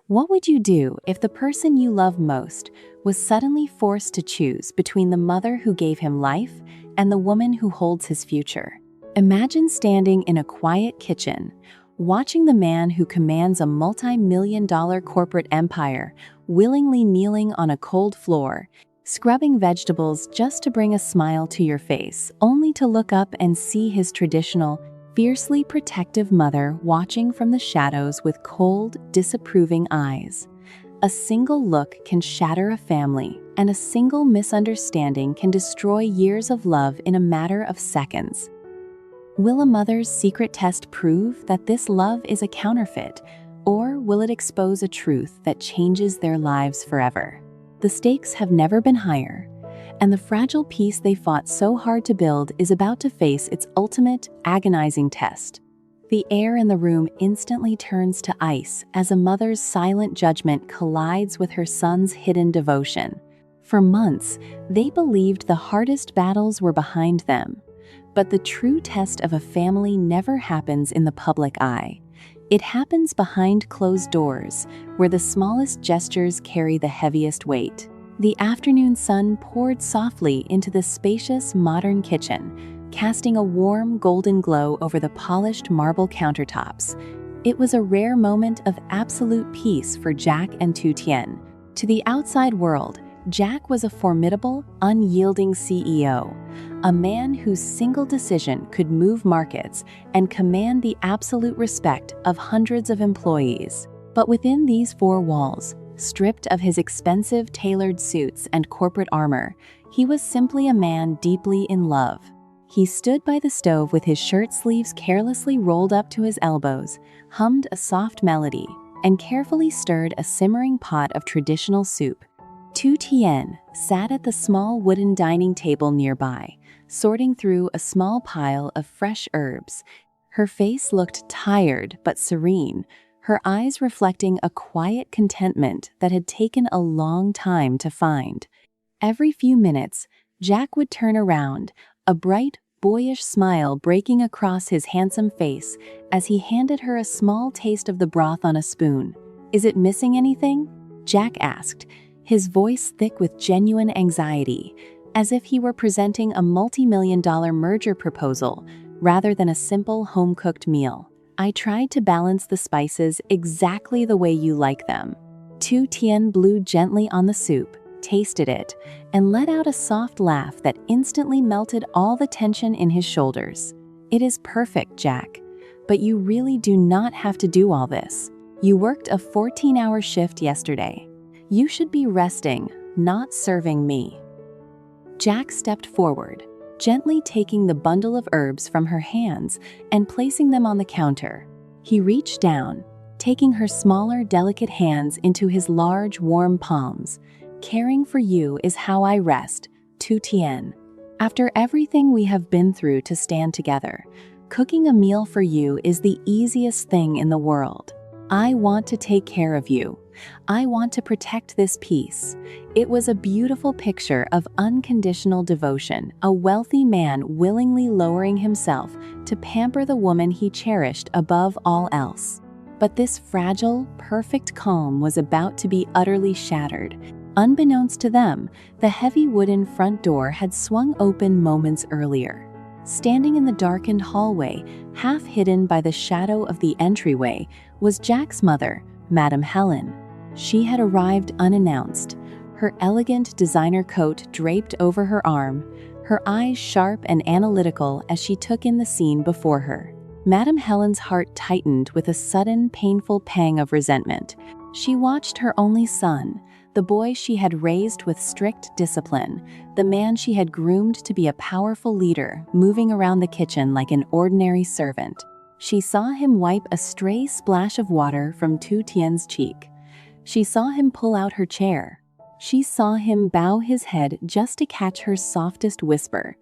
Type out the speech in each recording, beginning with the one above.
What would you do if the person you love most was suddenly forced to choose between the mother who gave him life and the woman who holds his future? Imagine standing in a quiet kitchen, watching the man who commands a multi-million-dollar corporate empire willingly kneeling on a cold floor, scrubbing vegetables just to bring a smile to your face, only to look up and see his traditional, fiercely protective mother watching from the shadows with cold, disapproving eyes. A single look can shatter a family, and a single misunderstanding can destroy years of love in a matter of seconds. Will a mother's secret test prove that this love is a counterfeit, or will it expose a truth that changes their lives forever? The stakes have never been higher, and the fragile peace they fought so hard to build is about to face its ultimate, agonizing test. The air in the room instantly turns to ice as a mother's silent judgment collides with her son's hidden devotion. For months, they believed the hardest battles were behind them. But the true test of a family never happens in the public eye. It happens behind closed doors, where the smallest gestures carry the heaviest weight. The afternoon sun poured softly into the spacious, modern kitchen, casting a warm, golden glow over the polished marble countertops. It was a rare moment of absolute peace for Jack and Tu Tien. To the outside world, Jack was a formidable, unyielding CEO, a man whose single decision could move markets and command the absolute respect of hundreds of employees. But within these four walls, stripped of his expensive tailored suits and corporate armor, he was simply a man deeply in love. He stood by the stove with his shirt sleeves carelessly rolled up to his elbows, hummed a soft melody, and carefully stirred a simmering pot of traditional soup. Tu Tien sat at the small wooden dining table nearby, sorting through a small pile of fresh herbs. Her face looked tired but serene, her eyes reflecting a quiet contentment that had taken a long time to find. Every few minutes, Jack would turn around, a bright, boyish smile breaking across his handsome face as he handed her a small taste of the broth on a spoon. "Is it missing anything?" Jack asked, his voice thick with genuine anxiety, as if he were presenting a multi-million-dollar merger proposal rather than a simple home-cooked meal. "I tried to balance the spices exactly the way you like them." Tu Tien blew gently on the soup, tasted it, and let out a soft laugh that instantly melted all the tension in his shoulders. "It is perfect, Jack, but you really do not have to do all this. You worked a 14-hour shift yesterday. You should be resting, not serving me." Jack stepped forward, gently taking the bundle of herbs from her hands and placing them on the counter. He reached down, taking her smaller, delicate hands into his large, warm palms. "Caring for you is how I rest, Tu Tien. After everything we have been through to stand together, cooking a meal for you is the easiest thing in the world. I want to take care of you. I want to protect this peace." It was a beautiful picture of unconditional devotion, a wealthy man willingly lowering himself to pamper the woman he cherished above all else. But this fragile, perfect calm was about to be utterly shattered. Unbeknownst to them, the heavy wooden front door had swung open moments earlier. Standing in the darkened hallway, half hidden by the shadow of the entryway, was Jack's mother, Madame Helen. She had arrived unannounced, her elegant designer coat draped over her arm, her eyes sharp and analytical as she took in the scene before her. Madame Helen's heart tightened with a sudden, painful pang of resentment. She watched her only son, the boy she had raised with strict discipline, the man she had groomed to be a powerful leader, moving around the kitchen like an ordinary servant. She saw him wipe a stray splash of water from Tu Tien's cheek. She saw him pull out her chair. She saw him bow his head just to catch her softest whisper.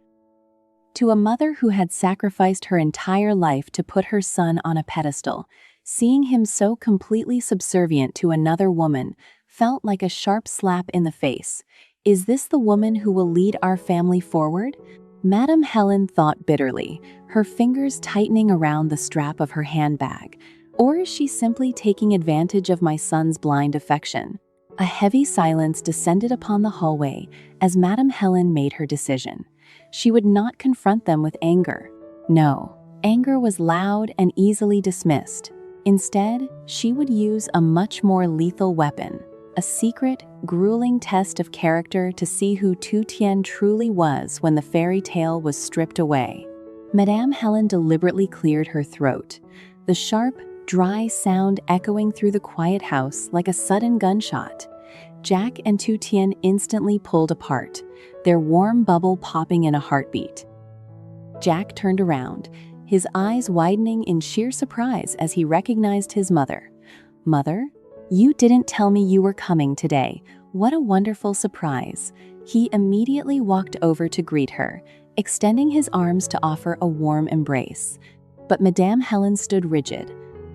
To a mother who had sacrificed her entire life to put her son on a pedestal, seeing him so completely subservient to another woman felt like a sharp slap in the face. Is this the woman who will lead our family forward? Madame Helen thought bitterly, her fingers tightening around the strap of her handbag. Or is she simply taking advantage of my son's blind affection? A heavy silence descended upon the hallway as Madame Helen made her decision. She would not confront them with anger. No, anger was loud and easily dismissed. Instead, she would use a much more lethal weapon, a secret, grueling test of character to see who Tu Tien truly was when the fairy tale was stripped away. Madame Helen deliberately cleared her throat, the sharp, dry sound echoing through the quiet house like a sudden gunshot. Jack and Tu Tien instantly pulled apart, their warm bubble popping in a heartbeat. Jack turned around, his eyes widening in sheer surprise as he recognized his mother. "Mother? You didn't tell me you were coming today. What a wonderful surprise." He immediately walked over to greet her, extending his arms to offer a warm embrace. But Madame Helen stood rigid,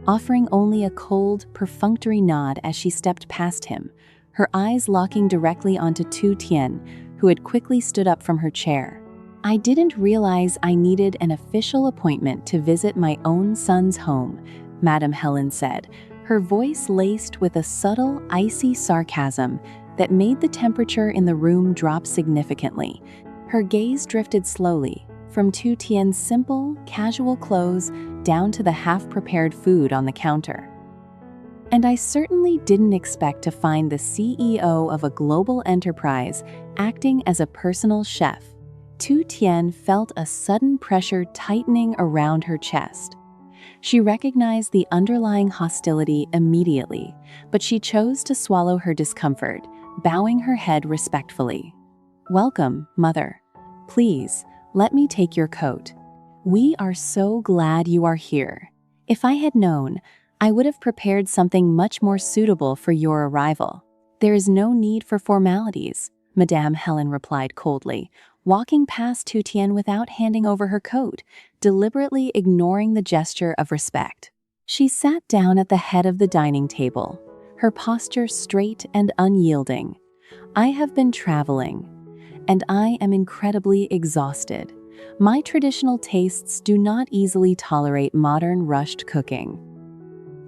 offering only a cold, perfunctory nod as she stepped past him, her eyes locking directly onto Tu Tien, who had quickly stood up from her chair. "I didn't realize I needed an official appointment to visit my own son's home," Madame Helen said, her voice laced with a subtle, icy sarcasm that made the temperature in the room drop significantly. Her gaze drifted slowly, from Tu Tien's simple, casual clothes down to the half-prepared food on the counter. "And I certainly didn't expect to find the CEO of a global enterprise acting as a personal chef." Tu Tien felt a sudden pressure tightening around her chest. She recognized the underlying hostility immediately, but she chose to swallow her discomfort, bowing her head respectfully. "Welcome, Mother. Please, let me take your coat. We are so glad you are here. If I had known, I would have prepared something much more suitable for your arrival." "There is no need for formalities," Madame Helen replied coldly, walking past Tu Tien without handing over her coat, deliberately ignoring the gesture of respect. She sat down at the head of the dining table, her posture straight and unyielding. "I have been traveling, and I am incredibly exhausted. My traditional tastes do not easily tolerate modern rushed cooking.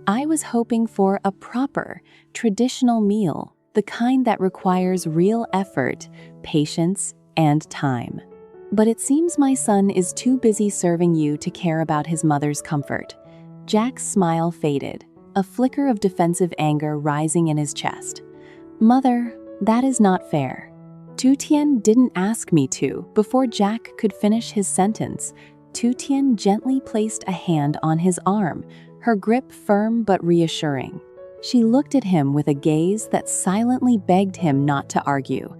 I was hoping for a proper, traditional meal, the kind that requires real effort, patience, and time. But it seems my son is too busy serving you to care about his mother's comfort." Jack's smile faded, a flicker of defensive anger rising in his chest. "Mother, that is not fair. Tu Tien didn't ask me to." Before Jack could finish his sentence, Tu Tien gently placed a hand on his arm, her grip firm but reassuring. She looked at him with a gaze that silently begged him not to argue,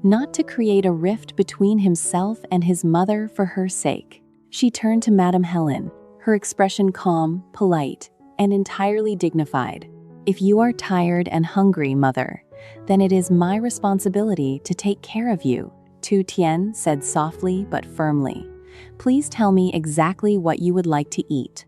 not to create a rift between himself and his mother for her sake. She turned to Madame Helen, her expression calm, polite, and entirely dignified. "If you are tired and hungry, Mother, then it is my responsibility to take care of you," Tu Tien said softly but firmly. "Please tell me exactly what you would like to eat.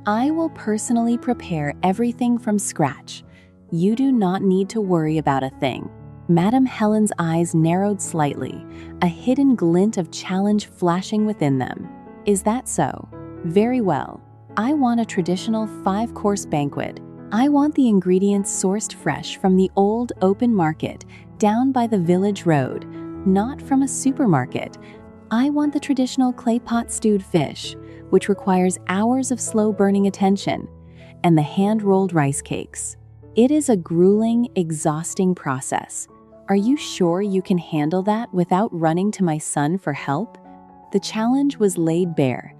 I will personally prepare everything from scratch. You do not need to worry about a thing." Madame Helen's eyes narrowed slightly, a hidden glint of challenge flashing within them. "Is that so? Very well. I want a traditional 5-course banquet. I want the ingredients sourced fresh from the old open market down by the village road, not from a supermarket. I want the traditional clay pot stewed fish, which requires hours of slow-burning attention, and the hand-rolled rice cakes. It is a grueling, exhausting process. Are you sure you can handle that without running to my son for help?" The challenge was laid bare.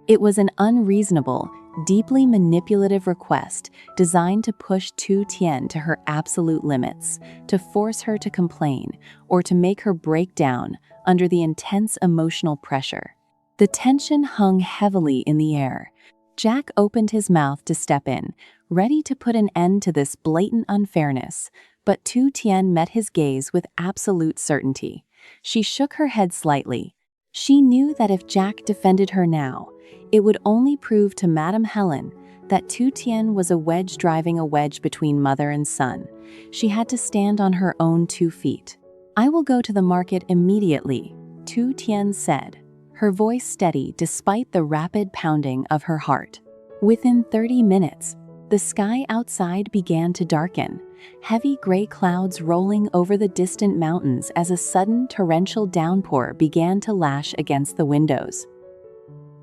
It was an unreasonable, deeply manipulative request designed to push Tu Tien to her absolute limits, to force her to complain, or to make her break down under the intense emotional pressure. The tension hung heavily in the air. Jack opened his mouth to step in, ready to put an end to this blatant unfairness, but Tu Tien met his gaze with absolute certainty. She shook her head slightly. She knew that if Jack defended her now, it would only prove to Madame Helen that Tu Tien was a wedge driving a wedge between mother and son. She had to stand on her own 2 feet. "I will go to the market immediately," Tu Tien said, her voice steady despite the rapid pounding of her heart. Within 30 minutes, the sky outside began to darken, heavy gray clouds rolling over the distant mountains as a sudden torrential downpour began to lash against the windows.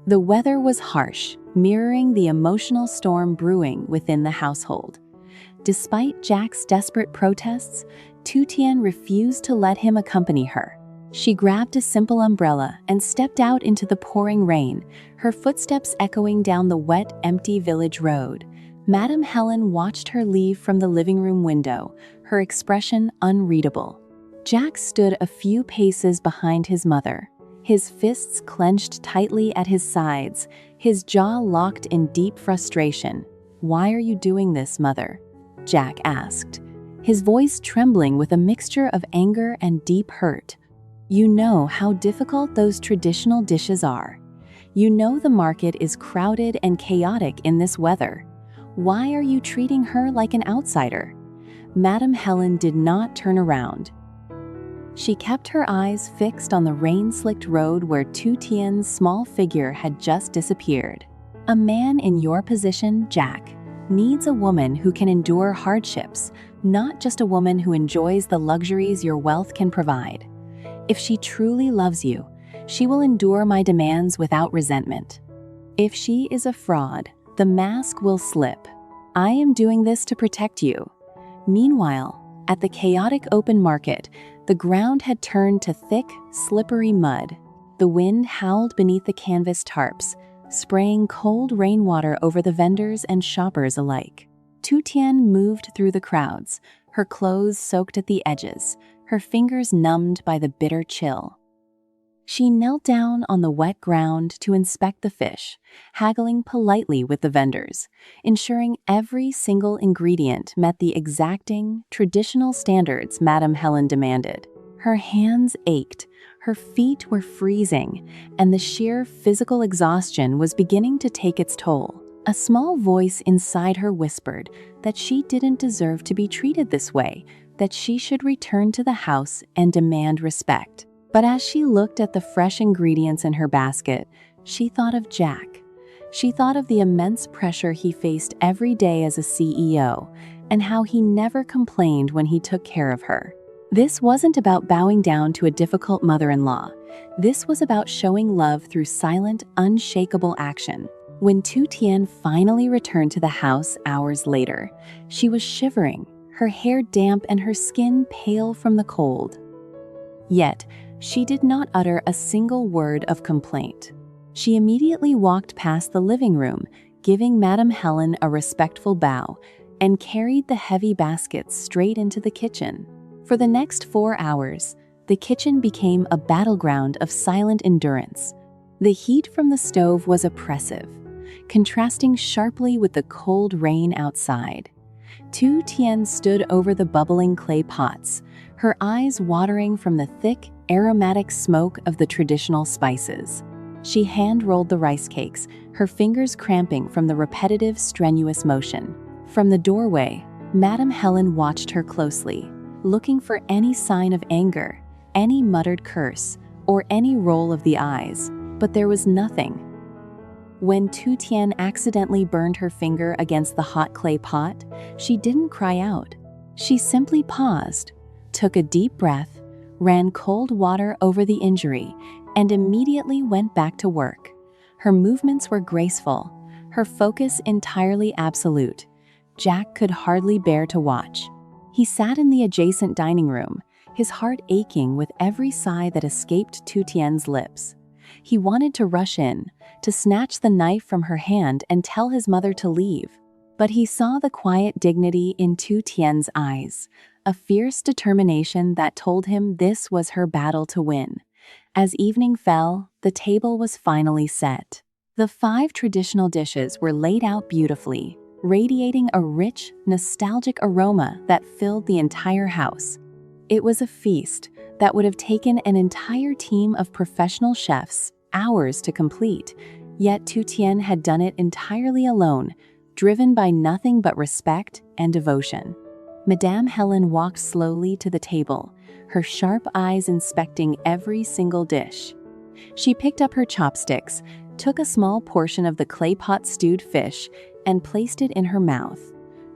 The weather was harsh, mirroring the emotional storm brewing within the household. Despite Jack's desperate protests, Tu Tien refused to let him accompany her. She grabbed a simple umbrella and stepped out into the pouring rain, her footsteps echoing down the wet, empty village road. Madame Helen watched her leave from the living room window, her expression unreadable. Jack stood a few paces behind his mother, his fists clenched tightly at his sides, his jaw locked in deep frustration. "Why are you doing this, Mother?" Jack asked, his voice trembling with a mixture of anger and deep hurt. "You know how difficult those traditional dishes are. You know the market is crowded and chaotic in this weather. Why are you treating her like an outsider?" Madame Helen did not turn around. She kept her eyes fixed on the rain-slicked road where Tu Tien's small figure had just disappeared. "A man in your position, Jack, needs a woman who can endure hardships, not just a woman who enjoys the luxuries your wealth can provide. If she truly loves you, she will endure my demands without resentment. If she is a fraud, the mask will slip. I am doing this to protect you." Meanwhile, at the chaotic open market, the ground had turned to thick, slippery mud. The wind howled beneath the canvas tarps, spraying cold rainwater over the vendors and shoppers alike. Tu Tien moved through the crowds, her clothes soaked at the edges, her fingers numbed by the bitter chill. She knelt down on the wet ground to inspect the fish, haggling politely with the vendors, ensuring every single ingredient met the exacting, traditional standards Madame Helen demanded. Her hands ached, her feet were freezing, and the sheer physical exhaustion was beginning to take its toll. A small voice inside her whispered that she didn't deserve to be treated this way, that she should return to the house and demand respect. But as she looked at the fresh ingredients in her basket, she thought of Jack. She thought of the immense pressure he faced every day as a CEO, and how he never complained when he took care of her. This wasn't about bowing down to a difficult mother-in-law. This was about showing love through silent, unshakable action. When Tu Tien finally returned to the house hours later, she was shivering, her hair damp and her skin pale from the cold. Yet, she did not utter a single word of complaint. She immediately walked past the living room, giving Madame Helen a respectful bow, and carried the heavy baskets straight into the kitchen. For the next 4 hours, the kitchen became a battleground of silent endurance. The heat from the stove was oppressive, contrasting sharply with the cold rain outside. Tu Tien stood over the bubbling clay pots, her eyes watering from the thick, aromatic smoke of the traditional spices. She hand-rolled the rice cakes, her fingers cramping from the repetitive, strenuous motion. From the doorway, Madame Helen watched her closely, looking for any sign of anger, any muttered curse, or any roll of the eyes, but there was nothing. When Tu Tien accidentally burned her finger against the hot clay pot, she didn't cry out. She simply paused, took a deep breath, ran cold water over the injury, and immediately went back to work. Her movements were graceful, her focus entirely absolute. Jack could hardly bear to watch. He sat in the adjacent dining room, his heart aching with every sigh that escaped Tu Tien's lips. He wanted to rush in, to snatch the knife from her hand and tell his mother to leave. But he saw the quiet dignity in Tu Tien's eyes, a fierce determination that told him this was her battle to win. As evening fell, the table was finally set. The 5 traditional dishes were laid out beautifully, radiating a rich, nostalgic aroma that filled the entire house. It was a feast that would have taken an entire team of professional chefs hours to complete, yet Tu Tien had done it entirely alone, driven by nothing but respect and devotion. Madame Helen walked slowly to the table, her sharp eyes inspecting every single dish. She picked up her chopsticks, took a small portion of the clay pot stewed fish, and placed it in her mouth.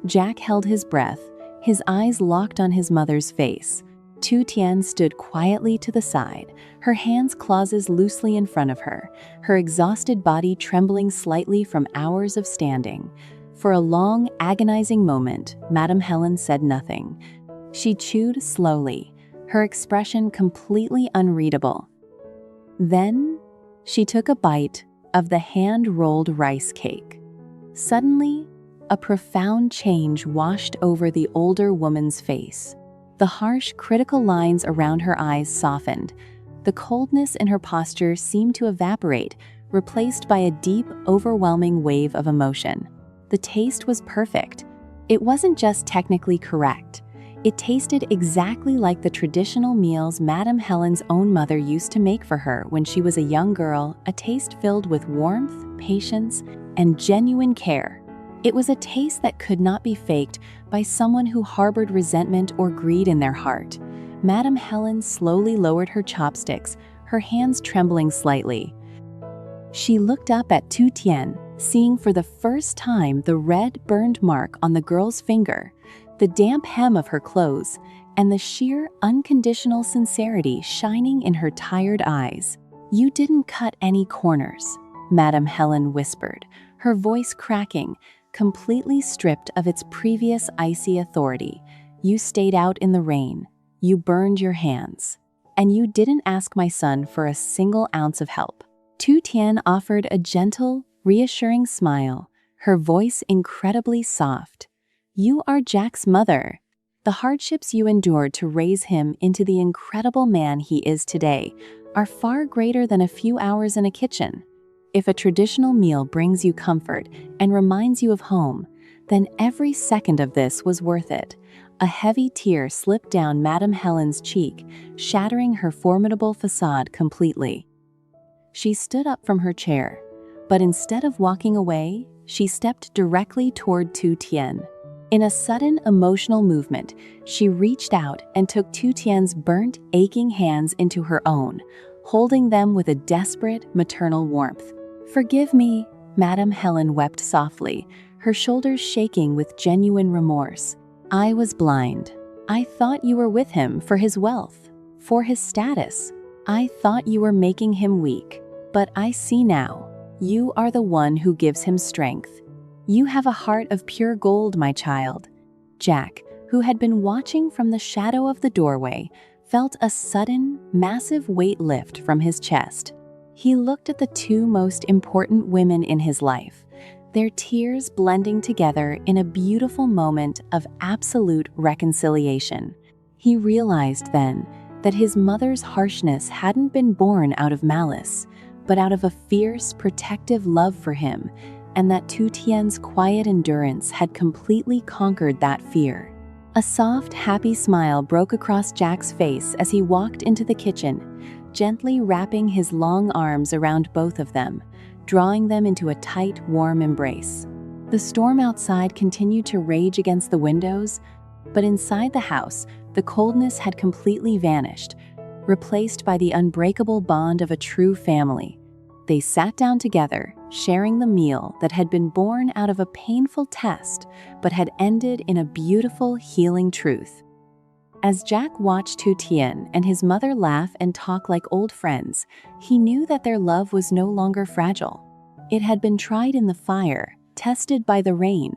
Jack held his breath, his eyes locked on his mother's face. Tu Tien stood quietly to the side, her hands clauses loosely in front of her, her exhausted body trembling slightly from hours of standing. For a long, agonizing moment, Madame Helen said nothing. She chewed slowly, her expression completely unreadable. Then, she took a bite of the hand-rolled rice cake. Suddenly, a profound change washed over the older woman's face. The harsh, critical lines around her eyes softened. The coldness in her posture seemed to evaporate, replaced by a deep, overwhelming wave of emotion. The taste was perfect. It wasn't just technically correct. It tasted exactly like the traditional meals Madame Helen's own mother used to make for her when she was a young girl, a taste filled with warmth, patience, and genuine care. It was a taste that could not be faked by someone who harbored resentment or greed in their heart. Madame Helen slowly lowered her chopsticks, her hands trembling slightly. She looked up at Tu Tien, seeing for the first time the red, burned mark on the girl's finger, the damp hem of her clothes, and the sheer, unconditional sincerity shining in her tired eyes. "You didn't cut any corners," Madame Helen whispered, her voice cracking, completely stripped of its previous icy authority. "You stayed out in the rain. You burned your hands. And you didn't ask my son for a single ounce of help." Tu Tien offered a gentle, reassuring smile, her voice incredibly soft. "You are Jack's mother. The hardships you endured to raise him into the incredible man he is today are far greater than a few hours in a kitchen. If a traditional meal brings you comfort and reminds you of home, then every second of this was worth it." A heavy tear slipped down Madame Helen's cheek, shattering her formidable facade completely. She stood up from her chair, but instead of walking away, she stepped directly toward Tu Tien. In a sudden emotional movement, she reached out and took Tu Tien's burnt, aching hands into her own, holding them with a desperate, maternal warmth. "Forgive me," Madame Helen wept softly, her shoulders shaking with genuine remorse. "I was blind. I thought you were with him for his wealth, for his status. I thought you were making him weak. But I see now. You are the one who gives him strength. You have a heart of pure gold, my child." Jack, who had been watching from the shadow of the doorway, felt a sudden, massive weight lift from his chest. He looked at the two most important women in his life, their tears blending together in a beautiful moment of absolute reconciliation. He realized then that his mother's harshness hadn't been born out of malice, but out of a fierce, protective love for him, and that Tu Tien's quiet endurance had completely conquered that fear. A soft, happy smile broke across Jack's face as he walked into the kitchen, gently wrapping his long arms around both of them, drawing them into a tight, warm embrace. The storm outside continued to rage against the windows, but inside the house, the coldness had completely vanished, replaced by the unbreakable bond of a true family. They sat down together, sharing the meal that had been born out of a painful test, but had ended in a beautiful, healing truth. As Jack watched Tu Tien and his mother laugh and talk like old friends, he knew that their love was no longer fragile. It had been tried in the fire, tested by the rain,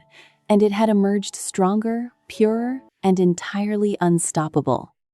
and it had emerged stronger, purer, and entirely unstoppable.